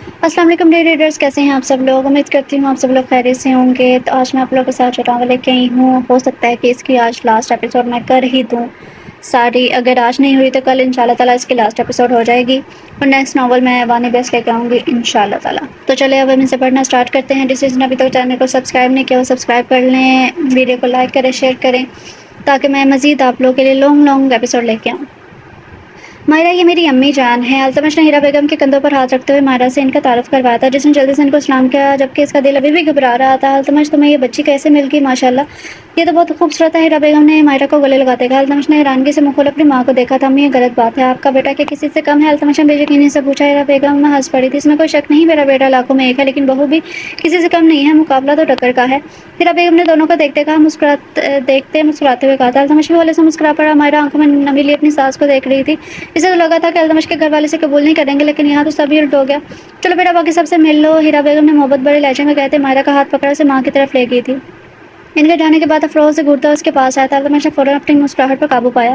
السلام علیکم dear readers, کیسے ہیں آپ سب لوگ؟ امید کرتی ہوں آپ سب لوگ خیریت سے ہوں گے۔ تو آج میں آپ لوگوں کے ساتھ چٹاوا لے کے آئی ہوں۔ ہو سکتا ہے کہ اس کی آج لاسٹ ایپیسوڈ میں کر ہی دوں ساری، اگر آج نہیں ہوئی تو کل انشاءاللہ تعالیٰ اس کی لاسٹ ایپیسوڈ ہو جائے گی، اور نیکسٹ ناول میں وانی بیس لے کے آؤں گی انشاءاللہ تعالیٰ۔ تو چلے اب ہم اسے پڑھنا اسٹارٹ کرتے ہیں۔ جس نے ابھی تک چینل کو سبسکرائب نہیں کیا وہ سبسکرائب کر لیں، ویڈیو کو لائک کریں، شیئر کریں، تاکہ میں مزید آپ لوگوں کے لیے لانگ ایپیسوڈ لے کے آؤں۔ مائرہ یہ میری امی جان ہے۔ التمش نے ہیرا بیگم کے کندھوں پر ہاتھ رکھتے ہوئے مائرہ سے ان کا تعارف کروایا تھا، جس نے جلدی سے ان کو سلام کیا، جبکہ اس کا دل ابھی بھی گھبرا رہا تھا۔ التمش تمہیں یہ بچی کیسے مل گئی؟ ماشاءاللہ یہ تو بہت خوبصورت ہے، ہیرا بیگم نے مائرہ کو گلے لگاتے کہا۔ التمش نے حیرانگی سے منہ کھولے اپنی ماں کو دیکھا تھا۔ امی یہ غلط بات ہے، آپ کا بیٹا کیا کسی سے کم ہے؟ التمش نے بے یقینی سے پوچھا۔ ہیرا بیگم ہنس پڑی تھی۔ اس میں کوئی شک نہیں، میرا بیٹا لاکھوں میں ایک ہے، لیکن بہو بھی کسی سے کم نہیں ہے، مقابلہ تو ٹکر کا ہے۔ ہیرا بیگم نے دونوں کو دیکھتے مسکراتے ہوئے کہا تھا۔ التمش بھی ہولے سے مسکرا پڑا۔ مائرہ آنکھوں میں نمی لیے اپنی ساس کو دیکھ رہی تھی۔ اسے تو لگا تھا کہ التمش کے گھر والے اسے قبول نہیں کریں گے، لیکن یہاں تو سب ہی الٹ ہو گیا۔ چلو بیٹا باقی سب سے مل لو، ہیرا بیگم نے محبت بڑے لہجے میں کہتے مائرہ کا ہاتھ پکڑا اسے ماں کی طرف لے گئی تھی۔ ان کے جانے کے بعد افروز سے گھورتا اس کے پاس آیا تھا۔ التمش نے فوراً اپنی مسکراہٹ پر قابو پایا۔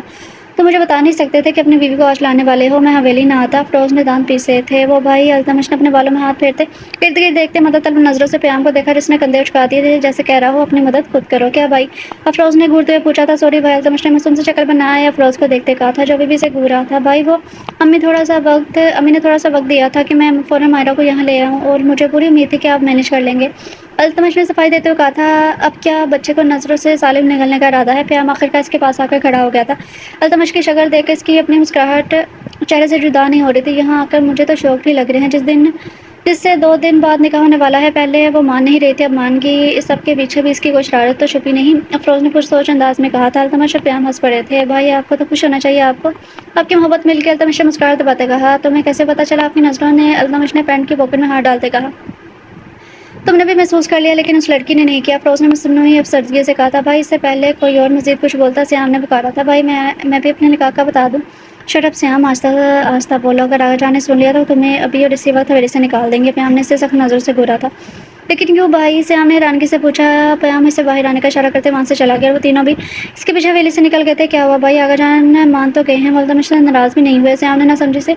تو مجھے بتا نہیں سکتے تھے کہ اپنی بیوی کو آج لانے والے ہو؟ میں حویلی نہ آتا؟ افروز نے دانت پیسے تھے وہ بھائی۔ التمش نے اپنے بالوں میں ہاتھ پھیرتے ارد گرد دیکھتے مدد طلب نظروں سے پیام کو دیکھا، جس نے کندھے اچکا دیے تھے جیسے کہہ رہا ہو اپنی مدد خود کرو۔ کیا بھائی؟ افروز نے گھورتے ہوئے پوچھا تھا۔ سوری بھائی، التمش نے معصوم سے شکل بنایا افروز کو دیکھتے کہا تھا، جو ابھی بھی اسے گھور رہا تھا۔ بھائی وہ امی نے تھوڑا سا وقت دیا تھا کہ میں فوراً مائرہ کو یہاں لے آؤں، اور مجھے پوری امید تھی کہ آپ مینیج کر لیں گے۔ التمش نے صفائی دیتے ہوئے کہا تھا۔ اب کیا بچے کو نظروں سے سالم نگلنے کا ارادہ ہے؟ پیام آخرکار اس کے پاس آ کر کھڑا ہو گیا تھا۔ التمش کی شکل دیکھ کر اس کی اپنی مسکراہٹ چہرے سے جدا نہیں ہو رہی تھی۔ یہاں آ کر مجھے تو شوق بھی لگ رہے ہیں، جس سے 2 دن بعد نکاح ہونے والا ہے۔ پہلے وہ مان نہیں رہی تھی، اب مان گئی۔ اس سب کے پیچھے بھی اس کی کوئی شرارت تو چھپی نہیں؟ افروز نے پرسوچ انداز میں کہا تھا۔ التمش اور پیام ہنس پڑے تھے۔ بھائی آپ کو تو خوش ہونا چاہیے، آپ کو آپ کی محبت مل کے۔ التمش نے مسکراہٹ دباتے کہا۔ تمہیں کیسے پتا چلا؟ آپ کی نظروں نے التمش نے پینٹ کی پاکٹ میں ہاتھ ڈالتے کہا۔ تم نے بھی محسوس کر لیا، لیکن اس لڑکی نے نہیں کیا۔ افروز نے مصنوعی افسردگی سے کہا تھا۔ بھائی اس سے پہلے کوئی اور مزید کچھ بولتا سیام نے پکارا تھا۔ بھائی میں بھی اپنے نکاح کا بتا دوں؟ شٹ اپ سیام، آہستہ آہستہ بولو، اگر آغا جان نے سن لیا تو تمہیں ابھی اور اسی وقت حویلی سے نکال دیں گے۔ پیام نے اسے سخت نظروں سے گھورا تھا۔ لیکن کیوں بھائی؟ سیام نے حیرانگی سے پوچھا۔ پیام اسے باہر آنے کا اشارہ کرتے وہاں سے چلا گیا، اور وہ تینوں بھی اس کے پیچھے حویلی سے نکل گئے تھے۔ کیا ہوا بھائی؟ آغا جان مان تو گئے ہیں؟ التمش سے ناراض بھی نہیں ہوئے؟ سیام نے نہ سمجھی سے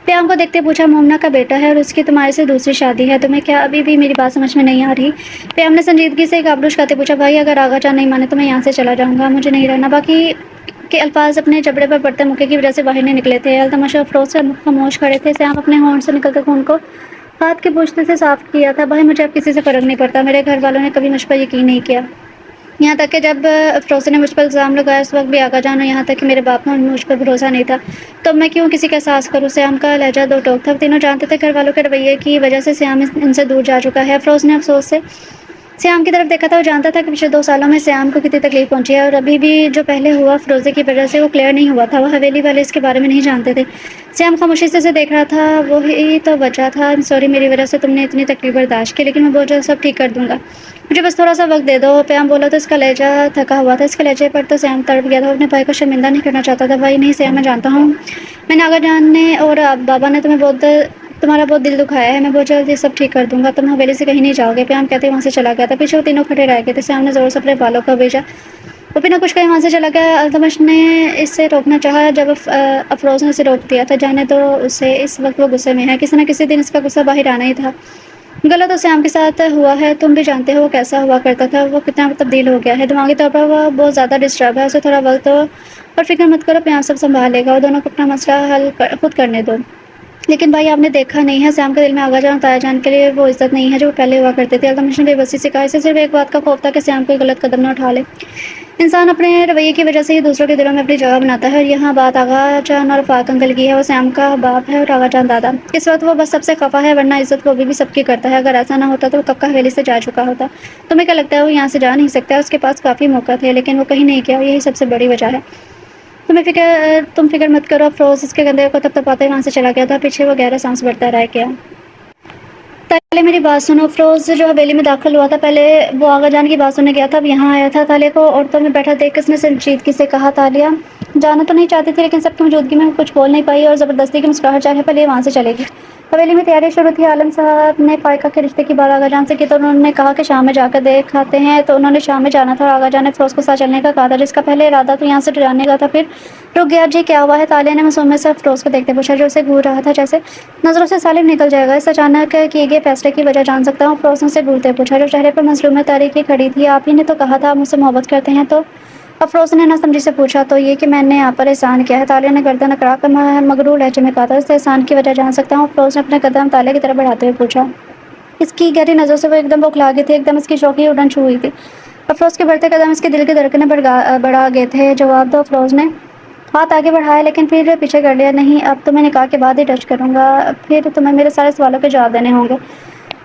پیام کو دیکھتے پوچھا۔ مومنہ کا بیٹا ہے اور اس کی تمہارے سے دوسری شادی ہے، تمہیں کیا ابھی بھی میری بات سمجھ میں نہیں آ رہی؟ پیام نے سنجیدگی سے ایک آبرو اچکاتے پوچھا۔ بھائی اگر آغا جان نہیں مانے تو میں یہاں سے چلا جاؤں گا، مجھے نہیں رہنا۔ باقی کے الفاظ اپنے جبڑے پر بڑھتے موقع کی وجہ سے باہر نہیں نکلے تھے۔ التمش اور افروز سے خاموش کھڑے تھے۔ سیام اپنے ہونٹ سے نکلتے خون کو ہاتھ کے پوچھتے سے صاف کیا تھا۔ بھائی مجھے اب کسی سے فرق نہیں پڑتا، میرے گھر والوں نے کبھی مجھ پر یقین نہیں کیا، یہاں تک کہ جب افروز نے مجھ پر الزام لگایا اس وقت بھی آغا جان، اور یہاں تک کہ میرے باپ کو مجھ پر بھروسہ نہیں تھا، تو میں کیوں کسی کا احساس کروں؟ سیام کا لہجہ دو ٹوک تھا۔ تینوں جانتے تھے گھر والوں کے رویے کی وجہ سے سیام ان سے دور جا چکا ہے۔ افروز نے افسوس سے سیام کی طرف دیکھا تھا۔ وہ جانتا تھا کہ پچھلے 2 سالوں میں سیام کو کتنی تکلیف پہنچی ہے، اور ابھی بھی جو پہلے ہوا فروزے کی وجہ سے وہ کلیئر نہیں ہوا تھا۔ وہ حویلی والے اس کے بارے میں نہیں جانتے تھے۔ سیام خاموشی سے اسے دیکھ رہا تھا۔ وہی تو وجہ تھا۔ سوری میری وجہ سے تم نے اتنی تکلیف برداشت کی، لیکن میں بہت جلد سب ٹھیک کر دوں گا، مجھے بس تھوڑا سا وقت دے دو۔ پیام بولا تو اس کا لہجہ تھکا ہوا تھا۔ اس کے لہجے پر تو سیام تڑپ گیا تھا، وہ اپنے بھائی کو شرمندہ نہیں کرنا چاہتا تھا۔ بھائی نہیں سیام، میں جانتا ہوں میں نے آغا جان نے اور بابا نے تمہارا بہت دل دکھایا ہے، میں بہت جلد یہ سب ٹھیک کر دوں گا، تم حویلی سے کہیں نہیں جاؤ گے۔ پیام کہتے وہاں سے چلا گیا تھا۔ پیچھے وہ تینوں کھڑے رہ گئے تھے۔ سیام نے زور سے اپنے بالوں کو بھیجا، وہ بنا کچھ کہے وہاں سے چلا گیا۔ التمش نے اسے روکنا چاہا، جب افروز نے اسے روک دیا تھا۔ جانے دو اسے، اس وقت وہ غصے میں ہے، کسی نہ کسی دن اس کا غصہ باہر آنا ہی تھا۔ غلط تو سیام کے ساتھ ہوا ہے، تم بھی جانتے ہو وہ کیسا ہوا کرتا تھا، وہ کتنا تبدیل ہو گیا ہے، دماغی طور پر وہ بہت زیادہ ڈسٹرب ہے، اسے تھوڑا وقت دو اور فکر مت کرو، پیام سب سنبھال لے گا، وہ دونوں کو اپنا مسئلہ حل خود کرنے دو۔ لیکن بھائی آپ نے دیکھا نہیں ہے، سیام کے دل میں آغا جان اور تایا جان کے لیے وہ عزت نہیں ہے جو وہ پہلے ہوا کرتے تھے۔ التمش نے بے بسی سے کہا۔ اسے صرف ایک بات کا خوف تھا کہ سیام کوئی غلط قدم نہ اٹھا لے۔ انسان اپنے رویے کی وجہ سے ہی دوسروں کے دلوں میں اپنی جگہ بناتا ہے، اور یہاں بات آغا جان اور فاق انکل کی ہے۔ وہ سیام کا باپ ہے اور آغا جان دادا۔ اس وقت وہ بس سب سے خفا ہے، ورنہ عزت وہ ابھی بھی سب کی کرتا ہے۔ اگر ایسا نہ ہوتا تو وہ کب کا حویلی سے جا چکا ہوتا۔ تمہیں کیا لگتا ہے وہ یہاں سے جا نہیں سکتا؟ اس کے پاس کافی موقع تھے، لیکن وہ کہیں نہیں گیا، اور یہی سب سے بڑی وجہ ہے۔ تم فکر مت کرو۔ افروز اس کے کندھے کو تپاتے وہاں سے چلا گیا تھا۔ پیچھے وہ گہرا سانس بھرتا رہ گیا۔ پہلے میری بات سنو۔ افروز جو حویلی میں داخل ہوا تھا، پہلے وہ آغا جان کی بات سننے گیا تھا، اب یہاں آیا تھا۔ تالیہ کو عورتوں میں بیٹھا دیکھ اس نے سنجیدگی سے کہا۔ تالیہ جانا تو نہیں چاہتی تھی، لیکن سب کی موجودگی میں کچھ بول نہیں پائی، اور زبردستی کی مسکراہٹ چہرے پر لیے وہاں سے چلے گی۔ حویلی میں تیاری شروع تھی۔ عالم صاحب نے فائقہ کے رشتے کی بات آغا جان سے کی تو انہوں نے کہا کہ شام میں جا کر دیکھ آتے ہیں، تو انہوں نے شام میں جانا تھا اور آغا جان نے فیروز کو ساتھ چلنے کا کہا تھا، جس کا پہلے ارادہ تو یہاں سے جانے کا تھا، پھر رک گیا۔ جی کیا ہوا ہے؟ تالیہ نے معصوم سے فیروز کو دیکھتے پوچھا، جو اسے گھور رہا تھا جیسے نظروں سے سالم نکل جائے گا۔ اس اچانک کیے گئے فیصلے کی وجہ جان سکتا ہوں؟ فیروز نے اسے گھورتے پوچھا، جو چہرے پر مظلومیت تاریکی کھڑی تھی۔ آپ ہی نے تو کہا تھا آپ مجھ سے محبت کرتے ہیں، تو افروز نے نہ سمجھی سے پوچھا، تو یہ کہ میں نے آپ پر احسان کیا ہے؟ تالیہ نے گردن اکڑا کر مغرور لہجے میں کہا تھا، اس احسان کی وجہ جان سکتا ہوں؟ افروز نے اپنے قدم تالیہ کی طرف بڑھاتے ہوئے پوچھا۔ اس کی گہری نظروں سے وہ ایک دم بوکھلا گئی تھی، ایک دم اس کی شوق کی اڑن چھو ہوئی تھی۔ افروز کے بڑھتے قدم اس کے دل کی دھڑکنیں بڑھا گئے تھے۔ جواب دو۔ افروز نے ہاتھ آگے بڑھایا لیکن پھر پیچھے کر لیا۔ نہیں، اب تمہیں نکاح کے بعد ہی ٹچ کروں گا، پھر تمہیں میرے سارے سوالوں کے جواب دینے ہوں گے،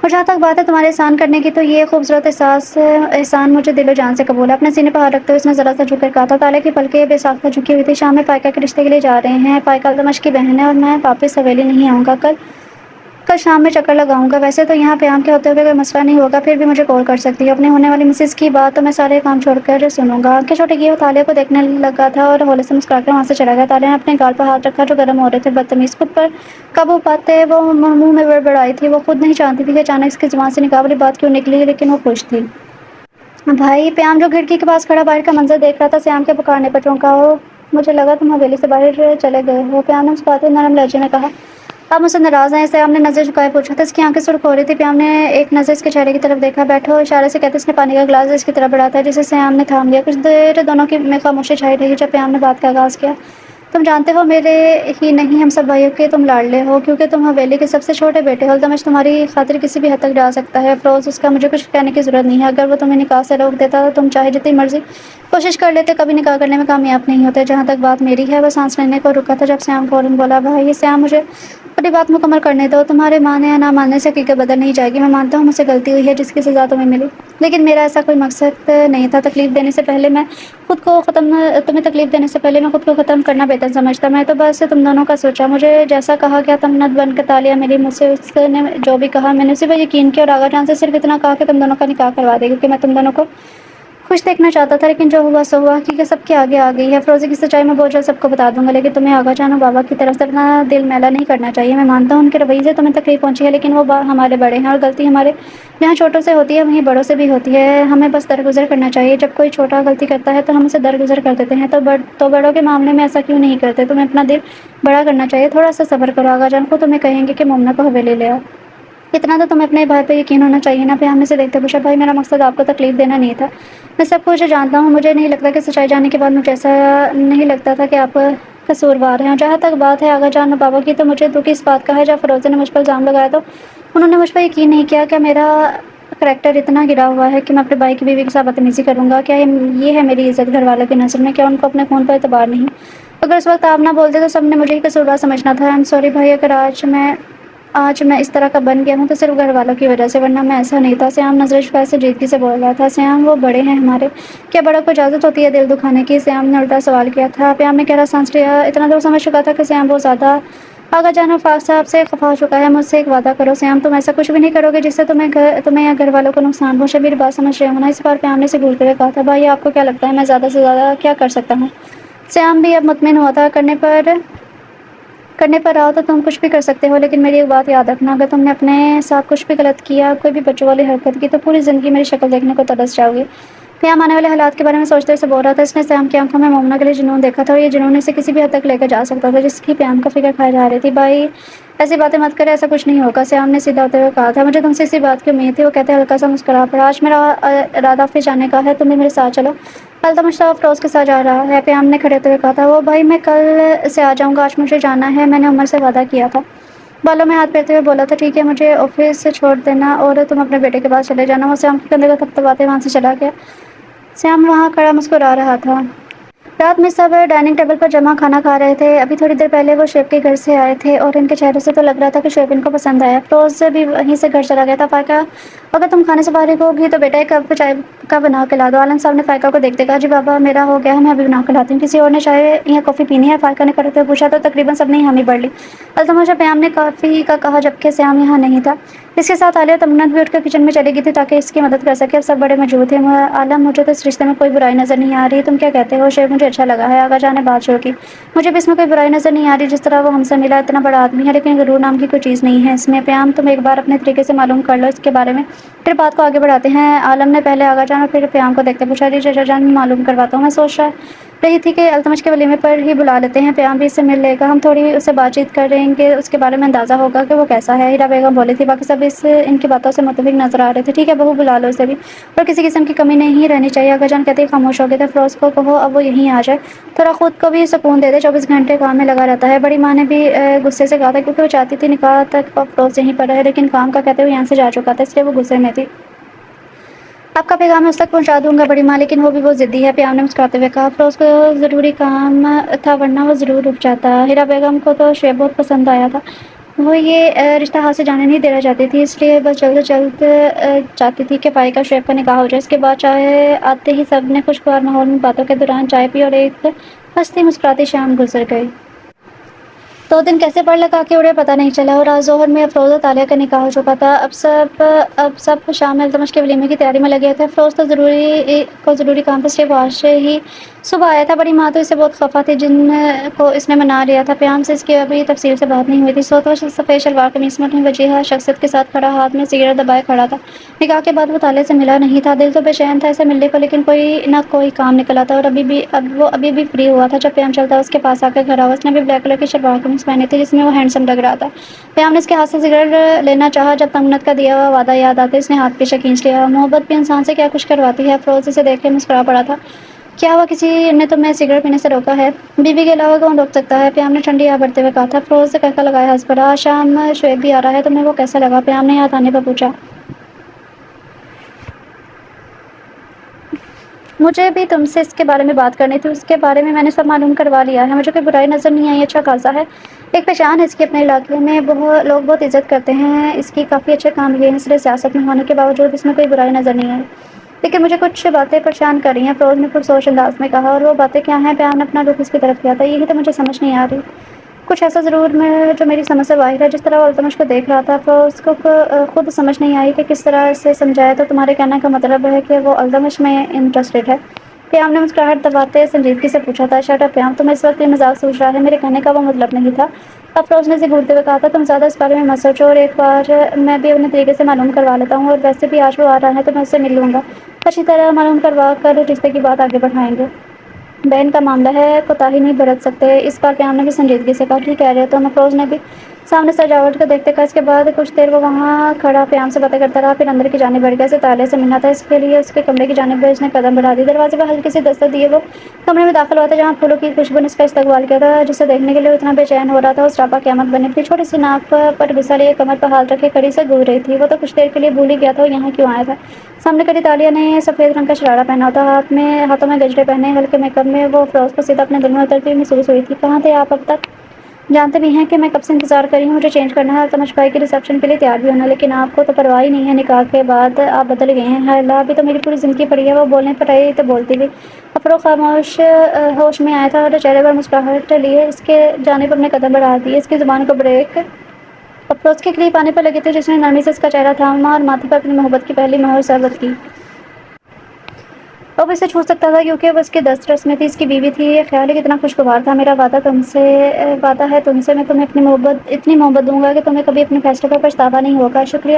اور جہاں تک بات ہے تمہارے احسان کرنے کی، تو یہ خوبصورت احسان مجھے دل و جان سے قبول ہے۔ اپنے سینے پر ہاتھ رکھتے ہوئے اس نے ذرا سا جھک کر کہا تھا۔ تالیہ کی پلکیں بے ساختہ جھکی ہوئی تھی۔ شام میں فائقہ کے رشتے کے لیے جا رہے ہیں۔ فائقہ التمش کی بہن ہے اور میں واپس حویلی نہیں آؤں گا، کل شام میں چکر لگاؤں گا۔ ویسے تو یہاں قیام کے ہوتے ہوئے کوئی مسئلہ نہیں ہوگا، پھر بھی مجھے کال کر سکتی ہو۔ اپنی ہونے والی مسز کی بات تو میں سارے کام چھوڑ کر سنوں گا۔ آنکھیں چھوٹی کیے وہ تالیہ کو دیکھنے لگا تھا اور ہولے سے مسکرا کر وہاں سے چلا گیا۔ تالیہ نے اپنے گال پر ہاتھ رکھا جو گرم ہو رہے تھے۔ بدتمیز، خود پر قابو پاتے وہ منہ میں بڑبڑائی تھی۔ وہ خود نہیں جانتی تھی کہ اچانک اس کی زبان سے نکاح والی بات کیوں نکلی، لیکن وہ خوش تھی۔ بھائی پیام جو کھڑکی کے پاس کھڑا باہر کا منظر دیکھ رہا تھا، سیام کے پکارنے پر چونکا۔ مجھے لگا تم حویلی سے باہر چلے گئے ہو، پیام نے مسکراتے ہوئے نرم لہجے میں کہا۔ آپ مجھ سے ناراض ہیں؟ سیام نے نظر جھکائے پوچھا تھا۔ اس کی آنکھیں سرخ ہو رہی تھی۔ پیام نے ایک نظر اس کے چہرے کی طرف دیکھا۔ بیٹھو، اشارے سے کہتے اس نے پانی کا گلاس اس کی طرف بڑھایا تھا، جسے سیام نے تھام لیا۔ کچھ دیر دونوں میں خاموشی چھائی رہی۔ جب پیام نے بات کا آغاز کیا، تم جانتے ہو میرے ہی نہیں ہم سب بھائیوں کے تم لاڈلے ہو، کیونکہ تم حویلی کے سب سے چھوٹے بیٹے ہو۔ التمش تمہاری خاطر کسی بھی حد تک جا سکتا ہے افروز، اس کا مجھے کچھ کہنے کی ضرورت نہیں ہے۔ اگر وہ تمہیں نکاح سے روک دیتا تو تم چاہے جتنی مرضی کوشش کر لیتے، کبھی نکاح کرنے میں کامیاب نہیں ہوتے۔ جہاں تک بات میری ہے، وہ سانس لینے کو رکا تھا جب سیام فوراً بولا، بھائی سیام مجھے اپنی بات مکمل کرنے دو۔ تمہارے ماننے یا نہ ماننے سے حقیقت بدل نہیں جائے گی۔ میں مانتا ہوں مجھ سے غلطی ہوئی ہے جس کی سزا تمہیں ملی، لیکن میرا ایسا کوئی مقصد نہیں تھا۔ تمہیں تکلیف دینے سے پہلے میں خود کو ختم کرنا بہتر سمجھتا۔ میں تو بس تم دونوں کا سوچا۔ مجھے جیسا کہا گیا تم نت بن کر تالیہ میری منہ سے اس نے جو بھی کہا میں نے اسی پر یقین کیا، اور آغا جان سے صرف اتنا کہا کہ تم دونوں کا نکاح کروا دے، کیونکہ میں تم دونوں کو خوش دیکھنا چاہتا تھا۔ لیکن جو ہوا سو ہوا، حقیقت سب کے آگے آ گئی ہے۔ فروزی کی سچائی میں بہت جلد سب کو بتا دوں گا، لیکن تمہیں آغا جان اور بابا کی طرف سے اپنا دل میلا نہیں کرنا چاہیے۔ میں مانتا ہوں ان کے رویے سے تمہیں تکلیف پہنچی ہے، لیکن وہ ہمارے بڑے ہیں، اور غلطی ہمارے جہاں چھوٹوں سے ہوتی ہے وہیں بڑوں سے بھی ہوتی ہے۔ ہمیں بس درگزر کرنا چاہیے۔ جب کوئی چھوٹا غلطی کرتا ہے تو ہم اسے درگزر کر دیتے ہیں، تو بڑوں کے معاملے میں ایسا کیوں نہیں کرتے؟ تمہیں اپنا دل بڑا کرنا چاہیے، تھوڑا سا صبر کرو۔ آغا جان کو تمہیں کہیں گے کہ مومنہ کو حویلی لے آؤ۔ اتنا تو تمہیں اپنے بھائی پہ یقین ہونا چاہیے نا۔ پیام نے اسے دیکھتے پوچھا۔ بھائی میرا مقصد آپ کو تکلیف دینا نہیں تھا، میں سب کچھ جانتا ہوں۔ مجھے نہیں لگتا کہ سچائی جاننے کے بعد مجھے ایسا نہیں لگتا تھا کہ آپ قصوروار ہیں، اور جہاں تک بات ہے آغا جان اور بابا کی، تو مجھے دکھ اس بات کا ہے جب فروزہ نے مجھ پر الزام لگایا تو انہوں نے مجھ پر یقین نہیں کیا۔ کیا میرا کریکٹر اتنا گرا ہوا ہے کہ میں اپنے بھائی کی بیوی کے ساتھ بدتمیزی کروں گا؟ کیا یہ ہے میری عزت گھر والوں کی نظر میں؟ کیا ان کو اپنے خون پر اعتبار نہیں؟ اگر اس وقت آپ نہ بولتے تو سب نے مجھے ہی قصوروار سمجھنا تھا۔ آئی ایم سوری بھائی، اگر آج میں اس طرح کا بن گیا ہوں تو صرف گھر والوں کی وجہ سے، ورنہ میں ایسا نہیں تھا۔ سیام نظر جھکائے سنجیدگی سے بول رہا تھا۔ سیام وہ بڑے ہیں ہمارے، کیا بڑوں کو اجازت ہوتی ہے دل دکھانے کی؟ سیام نے الٹا سوال کیا تھا۔ پیام نے گہرا سانس لیا۔ اتنا تو سمجھ چکا تھا کہ سیام بہت زیادہ آغا جان اور فاق صاحب سے خفا ہو چکا ہے۔ مجھ سے ایک وعدہ کرو سیام، تم ایسا کچھ بھی نہیں کرو گے جس سے تمہیں یا گھر والوں کو نقصان پہنچے۔ میری بات سمجھ رہے ہو نا؟ اس بار پیام نے اسے گھورتے ہوئے کہا تھا۔ بھائی آپ کو کیا لگتا ہے میں زیادہ سے زیادہ کیا کر سکتا ہوں؟ سیام بھی اب مطمئن ہوا تھا۔ کرنے پر آؤ تو تم کچھ بھی کر سکتے ہو، لیکن میری ایک بات یاد رکھنا، اگر تم نے اپنے ساتھ کچھ بھی غلط کیا، کوئی بھی بچوں والی حرکت کی، تو پوری زندگی میری شکل دیکھنے کو ترس جاؤ گی۔ پیام آنے والے حالات کے بارے میں سوچتے ہوئے بول رہا تھا۔ اس نے سیام کی آنکھوں میں مومنہ کے لیے جنون دیکھا تھا، اور یہ جنون اسے کسی بھی حد تک لے کر جا سکتا تھا جس کی پیام کا فکر کھائے جا رہی تھی۔ بھائی ایسی باتیں مت کرے، ایسا کچھ نہیں ہوگا، سیام نے سیدھا ہوتے ہوئے کہا تھا۔ مجھے تم سے اسی بات کی امید تھی، وہ کہتے ہلکا سا مسکرا پڑا۔ آج میرا ارادہ آفس جانے کا ہے، تم بھی میرے ساتھ چلو۔ التمش فروز کے ساتھ جا رہا ہے، پیام نے کھڑے ہوتے ہوئے کہا تھا۔ وہ بھائی میں کل سے آ جاؤں گا، آج مجھے جانا ہے، میں نے عمر سے وعدہ کیا تھا۔ بالوں میں ہاتھ پھیرتے ہوئے بولا تھا۔ ٹھیک ہے، مجھے آفس سے چھوڑ دینا اور تم اپنے بیٹے کے پاس چلے جانا۔ وہ سیام کے کندھے کو تھپتھپاتے وہاں سے چلا گیا۔ سیام وہاں کھڑا مسکرا رہا تھا۔ رات میں سب ڈائننگ ٹیبل پر جمع کھانا کھا رہے تھے۔ ابھی تھوڑی دیر پہلے وہ شعیب کے گھر سے آئے تھے اور ان کے چہروں سے تو لگ رہا تھا کہ شعیب ان کو پسند آیا۔ فروز بھی وہیں سے گھر چلا گیا تھا۔ فائقہ اگر تم کھانے سے فارغ ہوگی تو بیٹا ایک کپ چائے کا بنا کے لا دو۔ عالم صاحب نے فائقہ کو دیکھتے کہا۔ جی بابا میرا ہو گیا ہے، میں ابھی بنا کے لاتی ہوں۔ کسی اور نے چائے یا کافی پینی ہے؟ فائقہ نے کھڑے ہوتے ہوئے پوچھا تو تقریباً سب نے حامی بھر لی۔ التمش اور پیام نے کافی کا کہا جبکہ سیام یہاں نہیں تھا۔ اس کے ساتھ عالیہ تمنت بھی اٹھ کر کچن میں چلی گئی تھی تاکہ اس کی مدد کر سکے۔ اب سب بڑے موجود تھے۔ عالم مجھے تو اس رشتے میں کوئی برائی نظر نہیں آ رہی، تم کیا کہتے ہو؟ شعیب مجھے اچھا لگا ہے۔ آغا جان نے بات شروع کی۔ مجھے بھی اس میں کوئی برائی نظر نہیں آ رہی، جس طرح وہ ہم سے ملا اتنا بڑا آدمی ہے، لیکن غرور نام کی کوئی چیز نہیں ہے اس میں۔ پیام تم ایک بار اپنے طریقے سے معلوم کر لو اس کے بارے میں، پھر بات کو آگے بڑھاتے ہیں۔ عالم نے پہلے آغا جان اور پھر پیام کو دیکھتے پوچھا، جی چچا جان، معلوم کرواتا ہوں۔ میں سوچ رہی تھی کہ التمش کے ولیمے پر ہی بلا لیتے ہیں، پیام بھی اس سے مل لے گا، ہم تھوڑی اس سے بات چیت کریں گے، اس کے بارے میں اندازہ ہوگا کہ وہ کیسا ہے۔ ہیرا بیگم بولی تھی۔ باقی سب ان کی باتوں سے متفق نظر آ رہے تھے۔ ٹھیک ہے بہو، بلا لو اسے بھی، اور کسی قسم کی کمی نہیں رہنی چاہیے۔ آغا جان کہتے ہی خاموش ہو گئے تھے۔ فیروز کو کہو اب وہ یہیں آ جائے، تھوڑا خود کو بھی سکون دے دے، 24 گھنٹے کام میں لگا رہتا ہے۔ بڑی ماں نے بھی غصے سے کہا تھا، کیونکہ وہ چاہتی تھی نکاح تک فیروز یہیں پر رہے، لیکن کام کا کہتے ہوئے یہاں سے جا چکا تھا، اس لیے وہ غصے میں تھی۔ آپ کا پیغام میں اس تک پہنچا دوں گا بڑی ماں، لیکن وہ بھی بہت ضدی ہے، پیام نے مسکراتے ہوئے کہا۔ فیروز کو ضروری کام تھا ورنہ وہ ضرور رک جاتا۔ ہیرا بیگم کو تو شعیب بہت پسند آیا تھا، وہ یہ رشتہ ہاتھ سے جانے نہیں دینا چاہتی تھی، اس لیے بس جلد جلد چاہتی تھی کہ فائقہ شعیب کا نکاح ہو جائے۔ اس کے بعد چائے آتے ہی سب نے خوشگوار ماحول میں باتوں کے دوران چائے پی اور ایک ہنستی مسکراتی شام گزر گئی۔ 2 دن کیسے پڑھ لگا کے اڑے پتہ نہیں چلا، اور آج ظہر میں افروز اور عالیہ کا نکاح ہو چکا تھا۔ اب سب شام میں التمش کے ولیمے کی تیاری میں لگے تھے۔ افروز تو ضروری کام تھا، اس لیے وہ آج سے ہی صبح آیا تھا۔ بڑی ماں تو اس سے بہت خفا تھی جن کو اس نے منا لیا تھا۔ پیام سے اس کی ابھی تفصیل سے بات نہیں ہوئی تھی۔ سوتوا سفید شلوار قمیص میں اپنی وجیہہ شخصیت کے ساتھ کھڑا، ہاتھ میں سگریٹ دبائے کھڑا تھا۔ نکاح کے بعد وہ تالے سے ملا نہیں تھا، دل تو بے چین تھا اسے ملنے کو، لیکن کوئی نہ کوئی کام نکل آتا، اور وہ ابھی بھی فری ہوا تھا جب پیام چلتا اس کے پاس آ کر کھڑا ہوا۔ اس نے بھی بلیک کلر کی شلوار قمیص پہنی تھی جس میں وہ ہینڈسم لگ رہا تھا۔ پیام نے اس کے ہاتھ سے سگریٹ لینا چاہا، جب تمنت کا دیا ہوا وعدہ یاد آتے اس نے ہاتھ پیچھے کھینچ لیا۔ محبت بھی انسان سے کیا کچھ کرواتی ہے۔ افروز اسے دیکھ کے مسکرا پڑا تھا۔ کیا ہوا، کسی نے تمہیں سگریٹ پینے سے روکا ہے؟ بیوی کے علاوہ کون روک سکتا ہے؟ پیام نے ٹھنڈی ہوا بھرتے ہوئے کہا تھا۔ افروز سے کہکا لگایا ہنس پڑا۔ آج شام شعیب بھی آ رہا ہے، تمہیں وہ کیسا لگا؟ پیام نے یاد آنے پر پوچھا۔ مجھے بھی تم سے اس کے بارے میں بات کرنی تھی، اس کے بارے میں نے سب معلوم کروا لیا ہے، مجھے کوئی برائی نظر نہیں آئی، اچھا خاصا ہے، ایک پہچان ہے اس کی، اپنے علاقے میں لوگ بہت عزت کرتے ہیں اس کی، کافی اچھے کام کیے ہیں، اس لیے سیاست میں ہونے کے باوجود اس میں کوئی برائی نظر نہیں آئی، لیکن مجھے کچھ باتیں پریشان کر رہی ہیں، فیروز نے پرسوش انداز میں کہا۔ اور وہ باتیں کیا ہیں؟ پیام نے اپنا رخ اس کی طرف کیا تھا۔ یہی تو مجھے سمجھ نہیں آ رہی، کچھ ایسا ضرور میں جو میری سمجھ سے باہر ہے۔ جس طرح وہ التمش کو دیکھ رہا تھا، فیروز کو خود سمجھ نہیں آئی کہ کس طرح اسے سمجھائے، تو تمہارے کہنے کا مطلب ہے کہ وہ التمش میں انٹرسٹڈ ہے؟ پیام نے مسکراہٹ دباتے سنجیدگی سے پوچھا تھا۔ شٹ اپ پیام، تم اس وقت یہ مذاق سوچ رہا ہے، میرے کہنے کا وہ مطلب نہیں تھا، افروز نے اسے گھورتے ہوئے کہا تھا۔ تم زیادہ اس بارے میں مت سوچو، اور ایک بار میں بھی اپنے طریقے سے معلوم کروا لیتا ہوں، اور ویسے بھی آج وہ آ رہا ہے تو میں اس سے مل لوں گا، اچھی طرح معلوم کروا کر رشتے کی بات آگے بڑھائیں گے۔ بہن کا معاملہ ہے، کوتاہی نہیں برت سکتے، اس بار پیام نے بھی سنجیدگی سے کہا۔ ٹھیک کہہ رہے ہو تم، افروز نے بھی سامنے سجاوٹ کو دیکھتے کہا۔ اس کے بعد کچھ دیر وہ وہاں کھڑا پیام سے باتیں کرتا رہا، پھر اندر کی جانب بڑھ گیا۔ اسے تالے سے ملنا تھا، اس کے لیے اس کے کمرے کی جانب اس نے قدم بڑھا دی۔ دروازے پر ہلکی سی دستک دیے وہ کمرے میں داخل ہوا تھا، جہاں پھولوں کی خوشبو نے اس کا استقبال کیا تھا، جسے دیکھنے کے لیے وہ اتنا بے چین ہو رہا تھا۔ اسراپا قیامت بنی تھی، چھوٹی سی ناک پر غصہ لیے کمر پر ہاتھ رکھے کھڑی سے گھور رہی تھی۔ وہ تو کچھ دیر کے لیے بھول ہی گیا تھا وہ یہاں کیوں آیا تھا۔ سامنے کھڑی تالیہ نے سفید رنگ کا شرارہ پہنا تھا، ہاتھوں میں گجرے پہنے، ہلکے میک اپ میں وہ افروز کو سیدھا اپنے دل میں اترتی ہوئی محسوس ہوئی تھی۔ کہاں تھے آپ اب تک؟ جانتے بھی ہیں کہ میں کب سے انتظار کر رہی ہوں، مجھے چینج کرنا ہے، التمش بھائی کی ریسیپشن کے لیے تیار بھی ہونا ہے، لیکن آپ کو تو پرواہ ہی نہیں ہے، نکاح کے بعد آپ بدل گئے ہیں، ہائے اللہ، ابھی تو میری پوری زندگی پڑی ہے۔ وہ بولنے پر آئی تو بولتی گئی۔ افروز خاموش ہوش میں آیا تھا اور چہرے پر مسکراہٹ لیے اس کے جانب اپنے قدم بڑھا دیے۔ اس کی زبان کو بریک افروز کے قریب آنے پر لگے تھے، جس نے نرمی سے اس کا چہرہ تھاما اور ماتھے پر اپنی محبت کی پہلی مہر ثابت کی۔ وہ اسے چھو سکتا تھا کیونکہ وہ اس کی دسترس میں تھی، اس کی بیوی تھی۔ یہ خیال ہی کتنا خوشگوار تھا۔ میرا وعدہ ہے تم سے، میں تمہیں اتنی محبت دوں گا کہ تمہیں کبھی اپنے فیصلے پر پچھتاوا نہیں ہوگا۔ شکریہ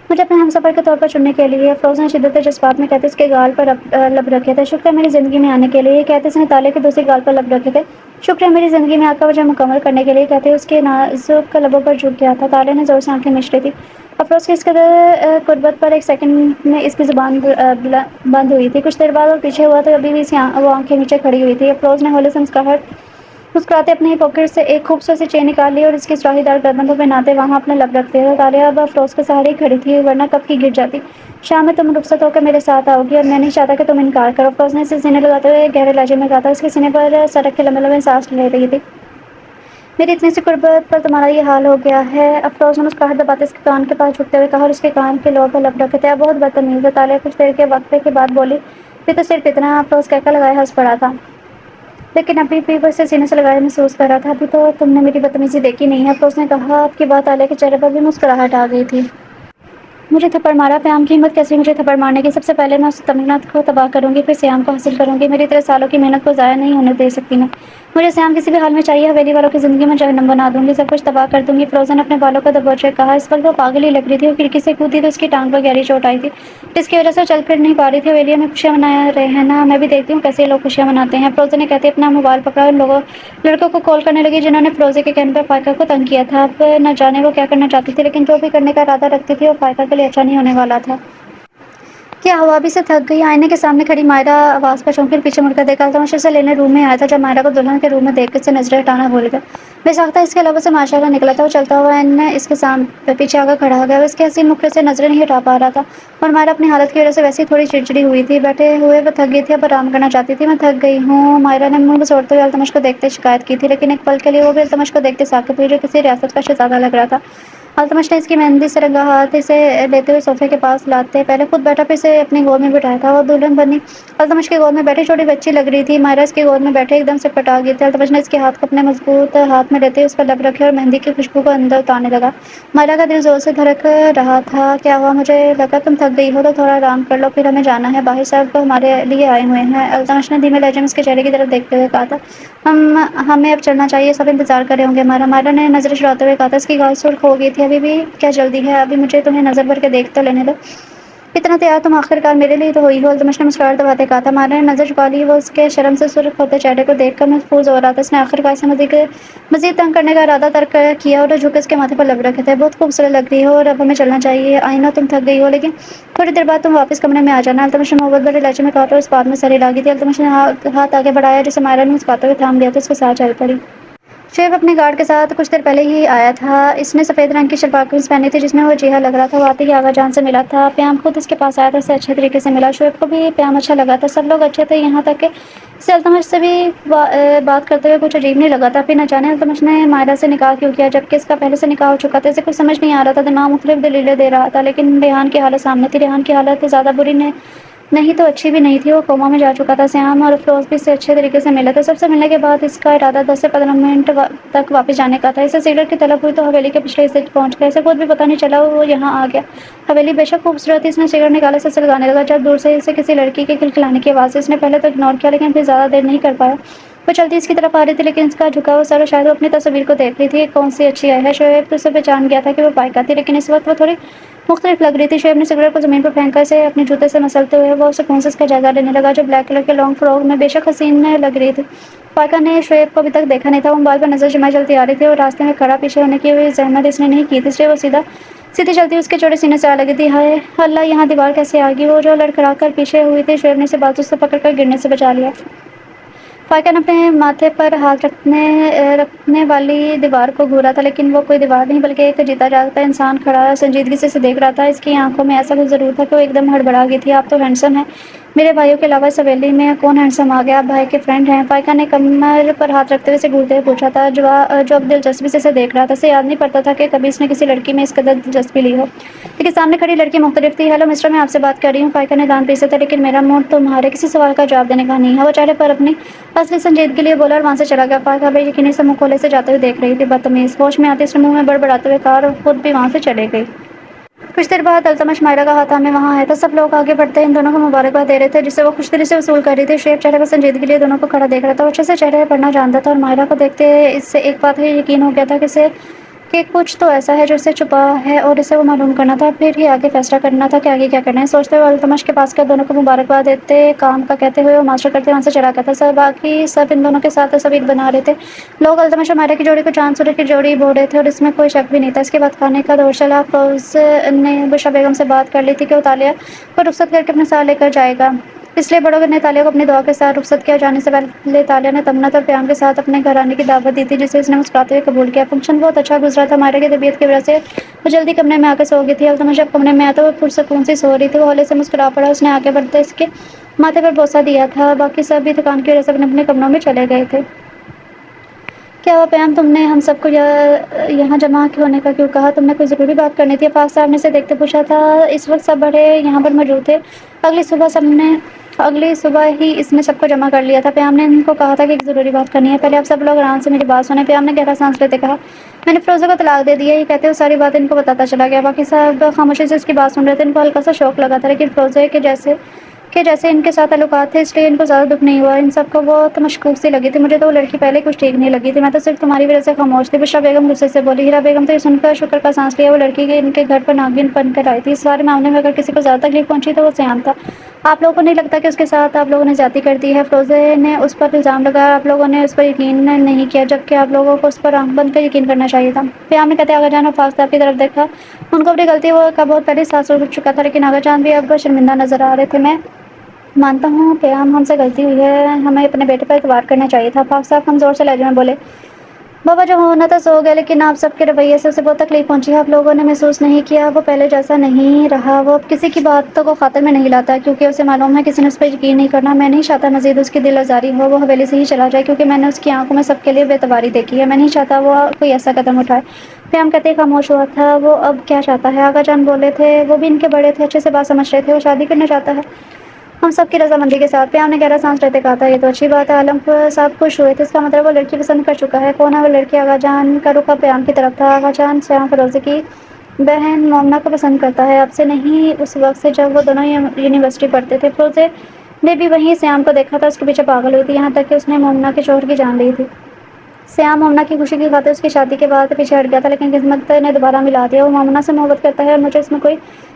مجھے اپنے ہمسفر کے طور پر چننے کے لیے، افروز نے شدت جذبات میں کہتے اس کے گال پر لب رکھے تھے۔ شکریہ میری زندگی میں آنے کے لیے، کہتے اس نے تالے کے دوسری گال پر لب رکھے تھے۔ شکریہ میری زندگی میں آ کر مجھے مکمل کرنے کے لیے، کہتے اس کے نازک لبوں پر جھک گیا تھا۔ تالے نے زور سے آنکھیں مچ لی تھی۔ افروز کی اس قدر قربت پر ایک سیکنڈ میں اس کی زبان بند ہوئی تھی۔ کچھ دیر بعد وہ پیچھے ہوا تو ابھی بھی وہ آنکھیں نیچے کھڑی ہوئی تھی۔ افروز نے ہولے سے مسکراتے اپنی پاکٹ سے ایک خوبصورت سی چین نکال لی اور اس کی سراہی دار گردن پر پہناتے وہاں اپنا لب رکھ دیا۔ تالیہ اب افروز کے سہارے ہی کھڑی تھی، ورنہ کب کی گر جاتی۔ شام میں تم رخصت ہو کر میرے ساتھ آؤ گی، اور میں نہیں چاہتا کہ تم انکار کرو، افروز نے اسے سینے لگاتے ہوئے گہرے لہجے میں کہا تھا۔ اس کے سینے پر سر رکھ کے لمبے لمبے سانس لے رہی تھی۔ میری اتنی سی قربت پر تمہارا یہ حال ہو گیا ہے؟ افروز نے مسکراہٹ دباتے اس کے کان کے پاس جھکتے ہوئے کہا اور اس کے کان کے لوب پر لب رکھے تھے۔ اب بہت بدتمیز ہے، تالیہ کچھ دیر کے وقفے کے بعد بولی۔ پھر تو صرف اتنا؟ افروز کہکا لگائے ہنس پڑا تھا، لیکن ابھی بھی وہ اسے سینے سے لگائے محسوس کر رہا تھا۔ ابھی تو تم نے میری بدتمیزی دیکھی نہیں ہے، افروز نے کہا۔ اب کی بات تالیہ کے چہرے پر بھی مسکراہٹ آ گئی تھی۔ مجھے تھپڑ مارا، پیام کی ہمت کیسی مجھے تھپڑ مارنے کی؟ سب سے پہلے میں اس تمنات کو تباہ کروں گی، پھر سیام کو حاصل کروں گی۔ میری 13 سالوں کی محنت کو ضائع نہیں ہونے دے سکتی میں۔ مجھے سیام کسی بھی حال میں چاہیے، حویلی والوں کی زندگی میں جہنم بنا دوں گی، سب کچھ تباہ کر دوں گی۔ فروزن اپنے بالوں کو دبوچے کہا۔ اس وقت وہ پاگل ہی لگ رہی تھی۔ وہ کھڑکی سے کودی تو اس کی ٹانگ پر گہری چوٹ آئی تھی، جس کی وجہ سے وہ چل پھر نہیں پا رہی تھی۔ حویلی میں خوشیاں منا رہے ہیں نا؟ میں بھی دیکھتی ہوں کیسے یہ لوگ خوشیاں مناتے ہیں۔ فروزن نے کہتے اپنا موبائل پکڑا اور لڑکوں کو کال کرنے لگی جنہوں نے فروزے کے کہنے پر فائقہ کو تنگ کیا تھا۔ اب نہ جانے وہ کیا کرنا چاہتی تھی، لیکن جو بھی کرنے کا ارادہ رکھتی تھی وہ فائقہ کے لیے اچھا نہیں ہونے والا تھا۔ کیا ہوا ابھی سے تھک گئی؟ آئینے کے سامنے کھڑی مائرہ آواز پر چونکی اور پیچھے مڑ کر دیکھا۔ التمش اسے لینے روم میں آیا تھا۔ جب مائرہ کو دلہن کے روم میں دیکھ کر سے نظریں ہٹانا بھول گیا۔ بے ساختہ اس کے لبوں سے ماشاءاللہ نکلا تھا۔ وہ چلتا ہوا اس کے پیچھے آ کر کھڑا ہو گیا۔ وہ اس کے حسین مکھ سے نظریں نہیں ہٹا پا رہا تھا، اور مائرہ اپنی حالت کی وجہ سے ویسے ہی تھوڑی چڑچڑی ہوئی تھی۔ بیٹھے ہوئے وہ تھک گئی تھی، اب آرام کرنا چاہتی تھی۔ میں تھک گئی ہوں، مائرہ نے منہ بسوڑتے ہوئے التمش کو دیکھتے شکایت کی تھی، لیکن ایک پل کے لیے وہ بھی التمش کو دیکھتے ساکت ہوئی، جو کسی ریاست کا شہزادہ لگ رہا تھا۔ التمش نے اس کی مہندی سے رنگا ہاتھ اسے لیتے ہوئے صوفے کے پاس لاتے پہلے خود بیٹھا پھر اسے اپنی گود میں بٹھایا تھا۔ وہ دلہن بنی التمش کی گود میں بیٹھی چھوٹی بچی لگ رہی تھی۔ مائرہ اس کی گود میں بیٹھے ایک دم سے پٹا گئی تھی۔ التمش نے اس کے ہاتھ کو اپنے مضبوط ہاتھ میں لیتے ہوئے اس پر لب رکھے اور مہندی کی خوشبو کو اندر اتارنے لگا۔ مائرہ کا دل زور سے دھڑک رہا تھا۔ کیا ہوا؟ مجھے لگا تم تھک گئی ہو تو تھوڑا آرام کر لو، پھر ہمیں جانا ہے، باہر صاحب ہمارے لیے آئے ہوئے ہیں۔ التمش نے دھیمے لہجے میں اس کے چہرے کی طرف دیکھتے ہوئے کہا تھا۔ ہمیں اب چلنا چاہیے، سب انتظار کر رہے ہوں گے ہمارا۔ مائرہ نے نظریں چڑھاتے ہوئے کہا تھا۔ اس کی گال سرخ ہو گئی تھی۔ ابھی بھی کیا جلدی ہے؟ ابھی مجھے تمہیں نظر بھر کے دیکھ تو لینے دو۔ اتنا تیار تم آخرکار میرے لیے تو ہوئی ہو، التمش نے مسکراہٹ دباتے کہا تھا۔ مائرہ نے نظر جھکا لی۔ وہ اس کے شرم سے سرخ ہوتے چہرے کو دیکھ کر محظوظ ہو رہا تھا۔ اس نے آخرکار اسے مزید تنگ کرنے کا ارادہ ترک کیا اور جھک اس کے ماتھے پر لب رکھے تھے۔ بہت خوبصورت لگ رہی ہو اور اب ہمیں چلنا چاہیے۔ آئینہ تم تھک گئی ہو، لیکن تھوڑی دیر بعد تم واپس کمرے میں آ جانا، التمش نے محبت بھرے لہجے میں کہا تھا اور اس بات میں سر ہلا گئی تھی۔ التمش نے ہاتھ آگے بڑھایا جسے مائرہ نے مسکراتے ہوئے تھام لیا تو اس کے ساتھ چل پڑی۔ شعیب اپنے گارڈ کے ساتھ کچھ دیر پہلے ہی آیا تھا۔ اس نے سفید رنگ کی شلوار قمیص پہنی تھی جس میں وہ جیہا لگ رہا تھا۔ وہ آتے ہی آغا جان سے ملا تھا۔ پیام خود اس کے پاس آیا تھا، اسے اچھے طریقے سے ملا۔ شعیب کو بھی پیام اچھا لگا تھا، سب لوگ اچھے تھے، یہاں تک کہ اسے التمش سے بھی بات کرتے ہوئے کچھ عجیب نہیں لگا تھا۔ پھر نہ جانے التمش نے مائرہ سے نکاح کیوں کیا، جبکہ اس کا پہلے سے نکاح ہو چکا تھا۔ اسے کچھ سمجھ نہیں آ رہا تھا، دماغ مختلف دلیلیں دے رہا تھا، لیکن ریحان کی حالت سامنے تھی۔ ریحان کی حالت زیادہ بری نہیں تو اچھی بھی نہیں تھی۔ وہ کوما میں جا چکا تھا۔ سیام اور فروز بھی اسے اچھے طریقے سے ملے تھے۔ سب سے ملنے کے بعد اس کا ارادہ 10 سے 15 منٹ تک واپس جانے کا تھا۔ اسے سگریٹ کی طلب ہوئی تو حویلی کے پچھلے حصے پہنچ گیا۔ اسے خود بھی پتہ نہیں چلا وہ یہاں آ گیا۔ حویلی بے شک خوبصورت تھی۔ اس نے سگریٹ نکالا، اسے لگانے لگا جب دور سے اسے کسی لڑکی کے کھلکھلانے کی آواز آئی۔ اس نے پہلے تو اگنور کیا، لیکن پھر زیادہ دیر نہیں کر پایا۔ وہ چلتی اس کی طرف آ رہی تھی، لیکن اس کا جھکا ہوا سر اور شاید وہ اپنی تصویر کو دیکھ رہی تھی۔ کون سی اچھی آئی ہے؟ شعیب تو اسے پہچان گیا تھا کہ وہ فائقہ تھی، لیکن اس وقت وہ تھوڑی مختلف لگ رہی تھی۔ شعیب نے سگریٹ کو زمین پر پھینکا، اسے اپنے جوتے سے مسلتے ہوئے وہ سکون سے اس کا جائزہ لینے لگا جو بلیک کلر کے لانگ فراک میں بے شک حسین لگ رہی تھی۔ فائقہ نے شعیب کو ابھی تک دیکھا نہیں تھا۔ وہ موبائل پر نظر جمائے چلتی آ رہی تھی اور راستے میں کھڑا پیچھے ہونے کی زحمت اس نے نہیں کی تھی، اس لیے وہ سیدھی چلتی اس کے چوڑے سینے سے آ لگی تھی۔ ہائے اللہ، یہاں دیوار کیسے آ گئی؟ وہ جو لڑکھڑا کر پیچھے ہوئی تھی، شعیب نے اسے بازو سے پکڑ کر گرنے سے بچا لیا۔ فائقہ نے اپنے ماتھے پر ہاتھ رکھنے والی دیوار کو گھورا تھا، لیکن وہ کوئی دیوار نہیں بلکہ ایک جیتا جاگتا انسان کھڑا سنجیدگی سے اسے دیکھ رہا تھا۔ اس کی آنکھوں میں ایسا کچھ ضرور تھا کہ وہ ایک دم ہڑبڑا گئی تھی۔ آپ تو ہینڈسم ہیں، میرے بھائیوں کے علاوہ اس حویلی میں کون ہینڈسم آ گیا؟ آپ بھائی کے فرینڈ ہیں؟ فائقہ نے کمر پر ہاتھ رکھتے ہوئے اسے گھورتے ہوئے پوچھا تھا، جو اب دلچسپی سے اسے دیکھ رہا تھا۔ اسے یاد نہیں پڑتا تھا کہ کبھی اس نے کسی لڑکی میں اس قدر دلچسپی لی ہو، لیکن سامنے کھڑی لڑکی مختلف تھی۔ ہیلو مسٹر، میں آپ سے بات کر رہی ہوں۔ فائقہ نے دانت پیسے تھے، لیکن میرا موڈ تمہارے کسی سوال کا جواب دینے کا نہیں ہے۔ وہ چہرے پر اپنی اصلی سنجیدگی لیے بولا اور وہاں سے چلا گیا۔ فائقہ بے یقینی سے منہ کھولے سے جاتے ہوئے دیکھ رہی تھی۔ بدتمیز! ہوش میں آتے اس نے منہ میں بڑبڑاتے ہوئے کہا اور خود بھی وہاں سے چلے گئی۔ کچھ دیر بعد التمش مائرہ کا ہاتھ تھامے وہاں آیا تھا۔ سب لوگ آگے بڑھتے ان دونوں کو مبارکباد دے رہے تھے جسے وہ خوش دلی سے وصول کر رہی تھی۔ شعیب چہرے پر سنجیدگی لیے دونوں کو کھڑا دیکھ رہا تھا۔ وہ اچھے سے چہرے پڑھنا جانتا تھا اور مائرہ کو دیکھتے اس سے ایک بات کا یقین ہو گیا تھا کہ کچھ تو ایسا ہے جو اسے چھپا ہے اور اسے وہ معلوم کرنا تھا، پھر ہی آگے فیصلہ کرنا تھا کہ آگے کیا کرنا ہے۔ سوچتے ہوئے التمش کے پاس کیا دونوں کو مبارکباد دیتے کام کا کہتے ہوئے وہ ماسٹر کرتے وہاں سے چلا گیا تھا۔ باقی سب ان دونوں کے ساتھ تصاویر بنا رہے تھے۔ لوگ التمش اور مائرہ کی جوڑی کو چاند سورج کی جوڑی بول رہے تھے اور اس میں کوئی شک بھی نہیں تھا۔ اس کے بعد کھانے کا دور چلا۔ فروز نے بشریٰ بیگم سے بات کر لی تھی کہ وہ تالیہ کو رخصت کر کے اپنے ساتھ لے کر جائے گا، اس لیے بڑوں نے تالیہ کو اپنی دعا کے ساتھ رخصت کیا۔ جانے سے پہلے تالیہ نے تمنت اور پیام کے ساتھ اپنے گھر آنے کی دعوت دی تھی جسے اس نے مسکراتے ہوئے قبول کیا۔ فنکشن بہت اچھا گزرا تھا۔ مائرہ کی طبیعت کی وجہ سے وہ جلدی کمرے میں آ کر سو گئی تھی۔ التمش جب کمرے میں آیا تو وہ پرسکون سی سو رہی تھی۔ وہ ہولے سے مسکرا پڑا، اس نے آگے بڑھتے اس کے ماتھے پر بوسہ دیا تھا۔ باقی سب بھی تھکان کی وجہ سے اپنے اپنے کمروں میں چلے گئے تھے۔ کیا ہوا پیام، تم نے ہم سب کو یہاں جمع ہونے کا کیوں کہا؟ تم نے کوئی ضروری بات کرنی تھی؟ آفاق صاحب نے اسے دیکھتے پوچھا تھا۔ اس وقت سب بڑے یہاں پر موجود تھے۔ اگلی صبح ہی اس نے سب کو جمع کر لیا تھا۔ پیام نے ان کو کہا تھا کہ ایک ضروری بات کرنی ہے، پہلے آپ سب لوگ آرام سے میری بات سنیں۔ پیام نے گہرا سانس لیتے کہا، میں نے فیروزہ کو طلاق دے دی ہے۔ یہ کہتے ہوئے ساری بات ان کو بتاتا چلا گیا۔ باقی سب خاموشی سے اس کی بات سن رہے تھے۔ ان کو ہلکا سا شوق لگا تھا، لیکن فیروزہ کے جیسے ان کے ساتھ تعلقات تھے، اس لیے ان کو زیادہ دکھ نہیں ہوا۔ ان سب کو بہت مشکوک سی لگی تھی۔ مجھے تو وہ لڑکی پہلے کچھ ٹھیک نہیں لگی تھی، میں تو صرف تمہاری وجہ سے خاموش تھی، بشریٰ بیگم غصے سے بولی۔ ہیرا بیگم تو یہ سن کر شکر کا سانس لیا۔ وہ لڑکی ان کے گھر پر ناگن بن کر آئی تھی۔ اس سارے معاملے میں اگر کسی کو زیادہ تکلیف پہنچی تو وہ سیام تھا۔ آپ لوگوں کو نہیں لگتا کہ اس کے ساتھ آپ لوگوں نے زیادتی کر دی ہے؟ فیروزہ نے اس پر الزام لگایا۔ آپ لوگوں نے اس پر یقین نہیں کیا، جبکہ آپ لوگوں کو اس پر آنکھ بند کر یقین کرنا چاہیے تھا۔ پیام نے کہتے آغا جان آفاق صاحب کی طرف دیکھا۔ ان کو اپنی غلطی کا بہت پہلے احساس ہو چکا تھا، لیکن آغا جان بھی اب شرمندہ نظر آ رہے تھے۔ میں مانتا ہوں پیام، ہم سے غلطی ہوئی ہے، ہمیں اپنے بیٹے پر اعتبار کرنا چاہیے تھا۔ آفاق صاحب کمزور سے لہجے میں بولے، بابا جو ہونا تھا سو ہو گیا، لیکن آپ سب کے رویے سے اسے بہت تکلیف پہنچی ہے۔ آپ لوگوں نے محسوس نہیں کیا وہ پہلے جیسا نہیں رہا، وہ اب کسی کی باتوں کو خاطر میں نہیں لاتا، کیونکہ اسے معلوم ہے کسی نے اس پر یقین نہیں کرنا۔ میں نہیں چاہتا مزید اس کی دل آزاری ہو، وہ حویلی سے ہی چلا جائے، کیونکہ میں نے اس کی آنکھوں میں سب کے لیے بے اعتباری دیکھی ہے۔ میں نہیں چاہتا وہ کوئی ایسا قدم اٹھائے۔ پیام کہتے خاموش ہوا تھا۔ وہ اب کیا چاہتا ہے؟ آغا جان بولے تھے، وہ بھی ان کے بڑے تھے، اچھے سے بات سمجھ رہے تھے، وہ شادی کرنا چاہتا ہے ہم سب کی رضامندی کے ساتھ۔ پیام نے گہرا سانس لیتے کہا تھا، یہ تو اچھی بات ہے۔ عالم صاحب خوش ہوئے تھے، اس کا مطلب وہ لڑکی پسند کر چکا ہے۔ کون ہے وہ لڑکی؟ آغا جان کا رخ پیام کی طرف تھا۔ آغا جان سیام فیروزہ کی بہن مومنہ کو پسند کرتا ہے، اب سے نہیں، اس وقت سے جب وہ دونوں یونیورسٹی پڑھتے تھے۔ فیروزہ نے بھی وہیں سیام کو دیکھا تھا، اس کے پیچھے پاگل ہوئی تھی، یہاں تک کہ اس نے مومنہ کے شوہر کی جان لی تھی۔ سیام مومنہ کی خوشی کی خاطر اس کی شادی کے بعد پیچھے ہٹ گیا تھا، لیکن قسمت نے دوبارہ ملا دیا۔ وہ مومنہ سے محبت کرتا ہے اور مجھے اس میں کوئی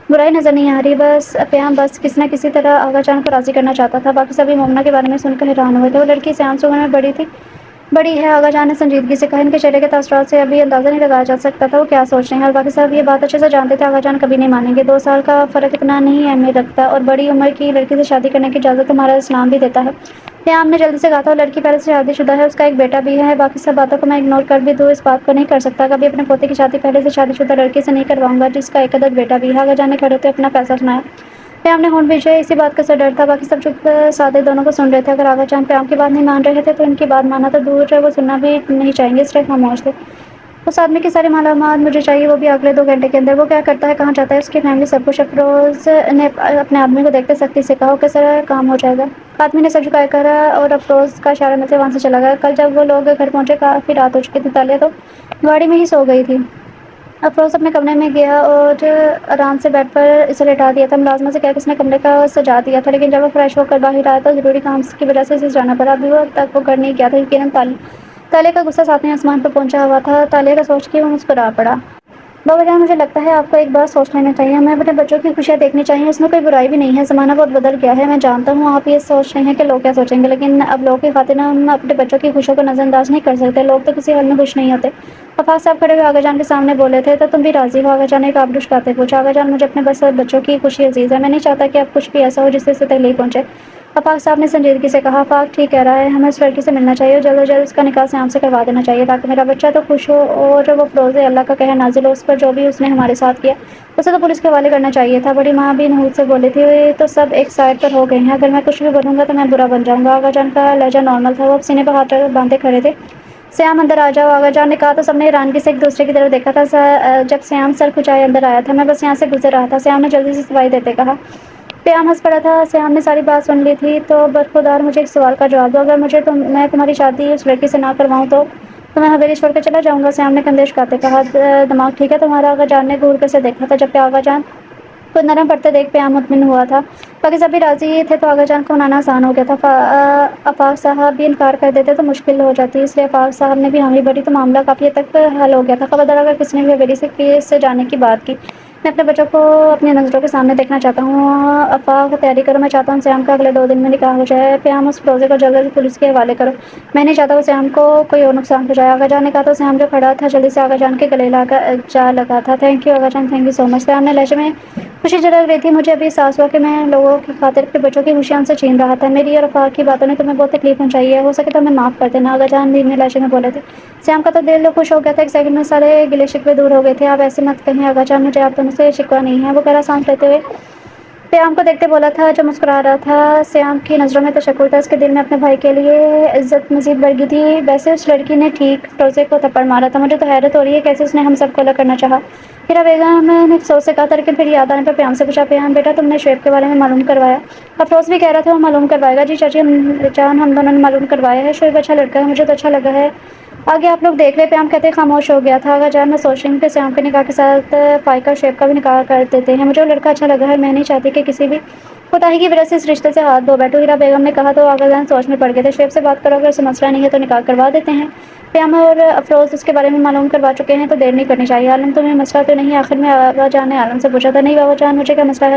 برائی نظر نہیں آ رہی۔ بس پیام بس کسی نہ کسی طرح آغا جان کو راضی کرنا چاہتا تھا۔ باقی سبھی مومنہ کے بارے میں سن کر حیران ہوئے تھے۔ وہ لڑکی سیام سے عمر میں بڑی ہے، آغا جان نے سنجیدگی سے کہا۔ ان کے چہرے کے تاثرات سے ابھی اندازہ نہیں لگایا جا سکتا تھا وہ کیا سوچ رہے ہیں، اور باقی سب یہ بات اچھے سے جانتے تھے۔ آغا جان کبھی نہیں مانیں گے، 2 سال کا فرق اتنا نہیں اہمیت رکھتا، اور بڑی عمر کی لڑکی سے شادی کرنے کی اجازت ہمارا اسلام بھی دیتا ہے۔ پیام نے جلدی سے کہا تھا، وہ لڑکی پہلے سے شادی شدہ ہے، اس کا ایک بیٹا بھی ہے، باقی سب باتوں کو میں اگنور کر بھی دوں، اس بات کو نہیں کر سکتا کبھی اپنے پوتے کی شادی پہلے سے شادی شدہ لڑکی سے نہیں کرواؤں گا جس کا ایک عدد بیٹا بھی ہے۔ آغا جان نے کھڑے ہوتے اپنا فیصلہ سنایا۔ پیام نے ہونٹ بھیجے، اسی بات کا سر ڈر تھا، باقی سب چپ سادے دونوں کو سن رہے تھے۔ اگر آغا جان پیام کی بات نہیں مان رہے تھے تو ان کی بات ماننا تو دور ہے، وہ سننا بھی نہیں چاہیں گے، اس لیے خاموش تھے۔ اس آدمی کی ساری معلومات مجھے چاہیے، وہ بھی اگلے 2 گھنٹے کے اندر۔ وہ کیا کرتا ہے، کہاں جاتا ہے، اس کی فیملی، سب کچھ۔ افروز نے اپنے آدمی کو دیکھتے سختی سے کہا، اوکے سر، کام ہو جائے گا۔ آدمی نے سر جھکائے کرا اور افروز کا اشارہ ملتے وہاں سے چلا گیا۔ کل جب وہ لوگ گھر پہنچے کافی رات ہو چکی تھی، تالیہ تو گاڑی میں ہی سو گئی تھی۔ افروز اپنے کمرے میں گیا اور آرام سے بیڈ پر اسے لٹا دیا تھا۔ ملازمہ سے کہہ کے اس نے کمرے کا سجا دیا تھا، لیکن جب وہ فریش ہو کر باہر آیا تو ضروری کام کی وجہ سے اسے جانا پڑا۔ ابھی وہ تک وہ گھر نہیں گیا تھا، یقیناً تالیہ کا غصہ ساتویں آسمان پر پہنچا ہوا تھا۔ تالیہ کا سوچ کے وہ مسکرا پڑا۔ بابا جان، مجھے لگتا ہے آپ کو ایک بار سوچ لینا چاہیے، ہمیں اپنے بچوں کی خوشیاں دیکھنی چاہیے، اس میں کوئی برائی بھی نہیں ہے۔ زمانہ بہت بدل گیا ہے، میں جانتا ہوں آپ یہ سوچ رہے ہیں کہ لوگ کیا سوچیں گے، لیکن اب لوگوں کی خاطر ہم اپنے بچوں کی خوشیوں کو نظر انداز نہیں کر سکتے۔ لوگ تو کسی حال میں خوش نہیں ہوتے۔ آفاق صاحب کھڑے ہوئے آغا جان کے سامنے بولے تھے، تو تم بھی راضی ہو؟ آغا جان نے ایک آبرو اٹھاتے پوچھا۔ آغا جان، مجھے اپنے بس بچوں کی خوشی عزیز ہے، میں نہیں چاہتا کہ اب کچھ بھی ایسا ہو جس سے اسے تکلیف پہنچے۔ آفاق صاحب نے سنجیدگی سے کہا، آفاق ٹھیک کہہ رہا ہے، ہمیں اس لڑکی سے ملنا چاہیے اور جلد از جلد اس کا نکاح سیام سے کروا دینا چاہیے، تاکہ میرا بچہ تو خوش ہو اور وہ فیروزہ، اللہ کا قہر نازل ہو اس پر، جو بھی اس نے ہمارے ساتھ کیا اسے تو پولیس کے حوالے کرنا چاہیے تھا۔ بڑی ماں بھی نحوست سے بولی تھی، تو سب ایک سائڈ پر ہو گئے ہیں، اگر میں کچھ بھی بولوں گا تو میں برا بن جاؤں گا۔ آغا جان کا لہجہ نارمل تھا، وہ اب سینے پر ہاتھ باندھے کھڑے تھے۔ سیام اندر آ جاؤ، آغا جان نے کہا تو سب نے حیرانگی سے ایک دوسرے کی طرف دیکھا تھا۔ جب سیام سر کھچائے اندر آیا تھا، میں بس یہاں سے گزر رہا تھا، سیام نے جلدی سے صفائی دیتے کہا۔ پیام ہنس پڑا تھا۔ سیام نے ساری بات سن لی تھی، تو برخودار مجھے ایک سوال کا جواب دو، اگر میں تمہاری شادی اس لڑکی سے نہ کرواؤں تو میں حویلی چھوڑ کر چلا جاؤں گا۔ سیام نے کندھے اچکاتے کہا، دماغ ٹھیک ہے تمہارا؟ آغا جان نے گھور کر اسے دیکھا تھا، جبکہ آغا جان کو نرم پڑتے دیکھ پیام مطمئن ہوا تھا۔ باقی سب بھی راضی تھے تو آغا جان کو منانا آسان ہو گیا تھا۔ آفاق صاحب بھی انکار کر دیتے تو مشکل ہو جاتی، اس لیے آفاق صاحب نے بھی حامی بھری تو معاملہ کافی حد تک حل ہو گیا تھا۔ خبردار اگر کسی نے بھی حویلی سے کیس سے جانے کی بات کی، میں اپنے بچوں کو اپنی نظروں کے سامنے دیکھنا چاہتا ہوں۔ آفاق تیاری کرو، میں چاہتا ہوں سیام کا اگلے 2 دن میں نکاح ہو جائے۔ پیام، اس فیروزہ کو جلد پولیس کے حوالے کرو، میں نہیں چاہتا وہ سیام کو کوئی اور نقصان پہنچائے۔ آغا جان نے کہا تو سیام جو کھڑا تھا جلدی سے آغا جان کے گلے جا لگا تھا۔ Thank you Agha Jaan, thank you so much. Siyam نے لہجے میں خوشی جھلک رہی تھی، مجھے ابھی احساس ہوا کہ میں لوگوں کی خاطر اپنے بچوں کی خوشیاں ان سے چھین رہا تھا، میری اور آفاق کی باتوں نے تمہیں بہت تکلیف پہنچائی ہے، ہو سکے تو ہمیں معاف کر دینا، آغا جان دھیمے لہجے میں بولے تھے۔ سیام کا تو دل خوش ہو گیا تھا، ایک سیکنڈ میں سارے گلے شکوے دور ہو گئے تھے۔ آپ ایسے مت کہیں آغا جان، مجھے آپ دونوں سے شکوہ نہیں ہے۔ وہ گہرا سانس لیتے ہوئے سیام کو دیکھتے بولا تھا جو مسکرا رہا تھا۔ سیام کی نظروں میں تشکر تھا، اس کے دل میں اپنے بھائی کے لیے عزت مزید بڑھ گئی تھی۔ ویسے اس لڑکی نے ٹھیک فروزے کو تھپڑ مارا تھا، مجھے تو حیرت ہو رہی ہے کیسے اس نے ہم سب کو الگ کرنا چاہا۔ ہیرا بیگم نے افسوس سے کہا تھا، لیکن پھر یاد آنے پر پیام سے پوچھا، پیام بیٹا تم نے شعیب کے بارے میں معلوم کروایا؟ افروز بھی کہہ رہا تھا وہ معلوم کروائے گا۔ جی چاچی جان ہم دونوں نے معلوم کروایا ہے، شعیب اچھا لڑکا ہے، مجھے تو اچھا لگا ہے۔ آگے آپ لوگ دیکھ رہے۔ پیام کہتے خاموش ہو گیا تھا۔ آغا جان میں سوچ رہی ہوں کہ سیام کے نکاح کے ساتھ فائقہ اور شعیب کا بھی نکاح کر دیتے ہیں، مجھے وہ لڑکا اچھا لگا ہے، میں نہیں چاہتی کہ کسی بھی کوتاہی کی وجہ سے اس رشتے سے ہاتھ دھو بیٹھو۔ ہیرا بیگم نے کہا تو آغا جان سوچ میں پڑ گئے تھے، شعیب سے بات کرو، اگر اسے مسئلہ نہیں ہے تو نکاح کروا دیتے ہیں۔ پیام اور افروز اس کے بارے میں معلوم کروا چکے ہیں تو دیر نہیں کرنی چاہیے۔ عالم تمہیں مسئلہ تو نہیں؟ آخر میں آغا جان نے عالم سے پوچھا تھا۔ نہیں بابا جان مجھے کیا مسئلہ ہے،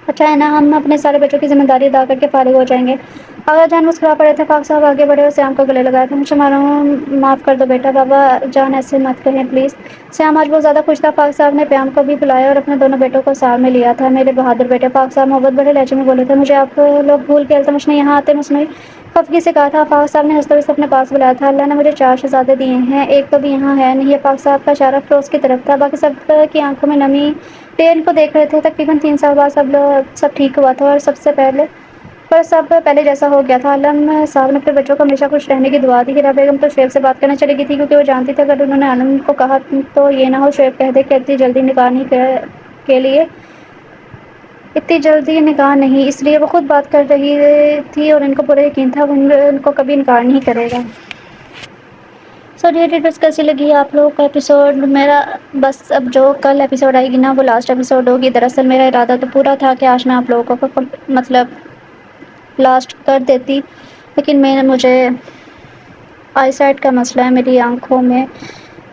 اچھا ہے نا ہم اپنے سارے بچوں کی ذمہ داری ادا کر کے فارغ ہو جائیں گے۔ آغا جان مسکرا پڑے تھے۔ فاق صاحب آگے بڑھے اور سیام کو گلے لگایا تھا۔ مجھے معاف کر دو بیٹا، بابا جان ایسے مت کہیں پلیز۔ سیام آج بہت زیادہ خوش تھا۔ فاق صاحب نے پیام کو بھی بلایا اور اپنے دونوں بیٹوں کو ساتھ میں لیا تھا۔ میرے بہادر بیٹے، فاق صاحب محبت بڑے لہجے میں بولے تھے، مجھے آپ لوگ بھول کے التمش نے یہاں آتے مصنوعی خفگی سے کہا تھا۔ فاق صاحب نے ہنستے ہوئے اپنے پاس بلایا تھا۔ اللہ نے مجھے 4 شہزادے دیے ہیں، ایک تو بھی یہاں ہے نہیں۔ فاق صاحب کا اشارہ فروز کی طرف تھا۔ باقی سب کی آنکھوں میں نمی لیے ان کو دیکھ رہے تھے۔ تقریباً 3 سال بعد سب ٹھیک ہوا تھا اور سب پہلے جیسا ہو گیا تھا۔ عالم صاحب نے اپنے بچوں کو ہمیشہ خوش رہنے کی دعا دی۔ ہیرا بیگم تو شعیب سے بات کرنے چلی گئی تھی کیونکہ وہ جانتی تھی اگر انہوں نے عالم کو کہا تو یہ نہ ہو شعیب کہہ دے کہ اتنی جلدی نکاح نہیں، اس لیے وہ خود بات کر رہی تھی اور ان کو پورا یقین تھا وہ ان کو کبھی انکار نہیں کرے گا۔ سو ڈیئر ریڈرز کیسی لگی آپ لوگوں کا ایپیسوڈ میرا؟ بس اب جو کل ایپیسوڈ آئے گی نا وہ لاسٹ ایپیسوڈ ہوگی۔ دراصل میرا ارادہ تو پورا تھا کہ آج میں آپ لوگوں کو لاسٹ کر دیتی، لیکن مجھے آئی سائٹ کا مسئلہ ہے، میری آنکھوں میں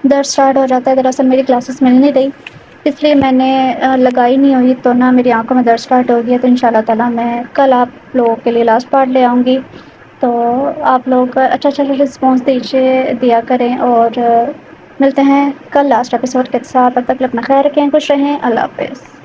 درد اسٹارٹ ہو جاتا ہے۔ دراصل میری کلاسز مل نہیں رہی، اس لیے میں نے لگائی نہیں ہوئی تو نہ میری آنکھوں میں درد اسٹارٹ ہو گیا۔ تو انشاءاللہ تعالیٰ میں کل آپ لوگوں کے لیے لاسٹ پارٹ لے آؤں گی، تو آپ لوگ اچھا رسپانس دیا کریں اور ملتے ہیں کل لاسٹ ایپیسوڈ کے ساتھ۔ تب تک اپنا خیال رکھیں، خوش رہیں، اللہ حافظ۔